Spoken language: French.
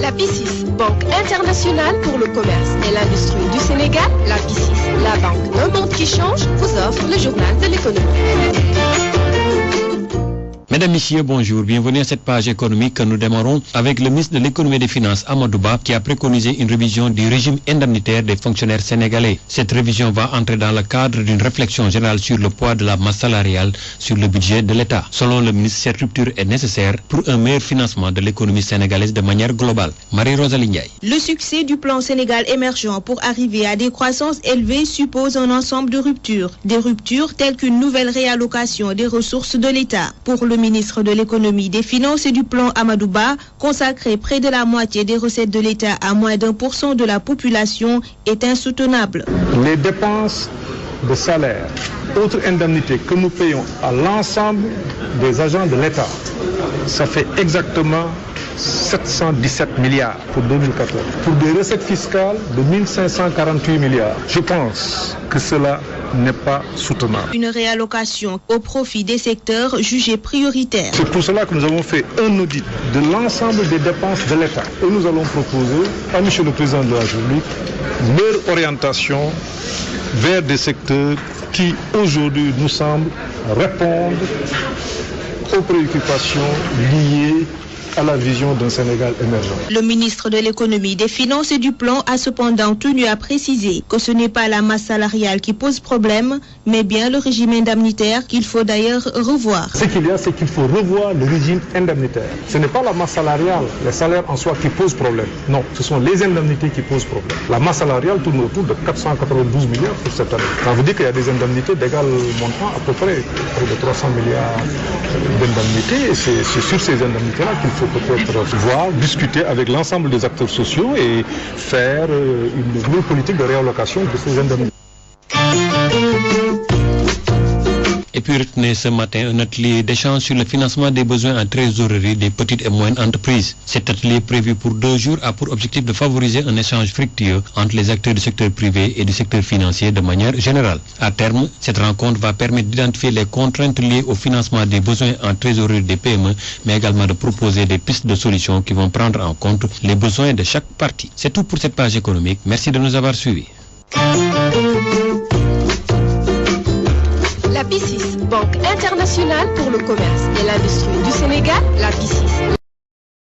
La BICIS, Banque internationale pour le commerce et l'industrie du Sénégal, la BICIS, la banque d'un monde qui change, vous offre le journal de l'économie. Mesdames, Messieurs, bonjour. Bienvenue à cette page économique que nous démarrons avec le ministre de l'économie et des finances, Amadou Ba, qui a préconisé une révision du régime indemnitaire des fonctionnaires sénégalais. Cette révision va entrer dans le cadre d'une réflexion générale sur le poids de la masse salariale sur le budget de l'État. Selon le ministre, cette rupture est nécessaire pour un meilleur financement de l'économie sénégalaise de manière globale. Marie-Rosalie Ndiaye. Le succès du plan Sénégal émergent pour arriver à des croissances élevées suppose un ensemble de ruptures. Des ruptures telles qu'une nouvelle réallocation des ressources de l'État. Pour le ministre de l'économie, des finances et du plan Amadou Ba, consacrer près de la moitié des recettes de l'État à moins d'1% de la population est insoutenable. Les dépenses de salaire, autres indemnités que nous payons à l'ensemble des agents de l'État, ça fait exactement 717 milliards pour 2014, pour des recettes fiscales de 1548 milliards. Je pense que cela n'est pas soutenable. Une réallocation au profit des secteurs jugés prioritaires. C'est pour cela que nous avons fait un audit de l'ensemble des dépenses de l'État. Et nous allons proposer à M. le Président de la République leur orientation vers des secteurs qui aujourd'hui nous semblent répondre aux préoccupations liées à la vision d'un Sénégal émergent. Le ministre de l'économie, des finances et du plan a cependant tenu à préciser que ce n'est pas la masse salariale qui pose problème, mais bien le régime indemnitaire qu'il faut d'ailleurs revoir. Ce qu'il y a, c'est qu'il faut revoir le régime indemnitaire. Ce n'est pas la masse salariale, les salaires en soi qui posent problème. Non, ce sont les indemnités qui posent problème. La masse salariale tourne autour de 492 milliards pour cette année. Ça veut dire qu'il y a des indemnités d'égal montant, à peu près de 300 milliards d'indemnités. Et c'est sur ces indemnités-là qu'il faut peut-être voir, discuter avec l'ensemble des acteurs sociaux et faire une nouvelle politique de réallocation de ces indemnités. Et puis retenez ce matin un atelier d'échange sur le financement des besoins en trésorerie des petites et moyennes entreprises. Cet atelier prévu pour 2 jours a pour objectif de favoriser un échange fructueux entre les acteurs du secteur privé et du secteur financier de manière générale. À terme, cette rencontre va permettre d'identifier les contraintes liées au financement des besoins en trésorerie des PME, mais également de proposer des pistes de solutions qui vont prendre en compte les besoins de chaque partie. C'est tout pour cette page économique. Merci de nous avoir suivis. La BICIS, Banque internationale pour le commerce et l'industrie du Sénégal, la BICIS,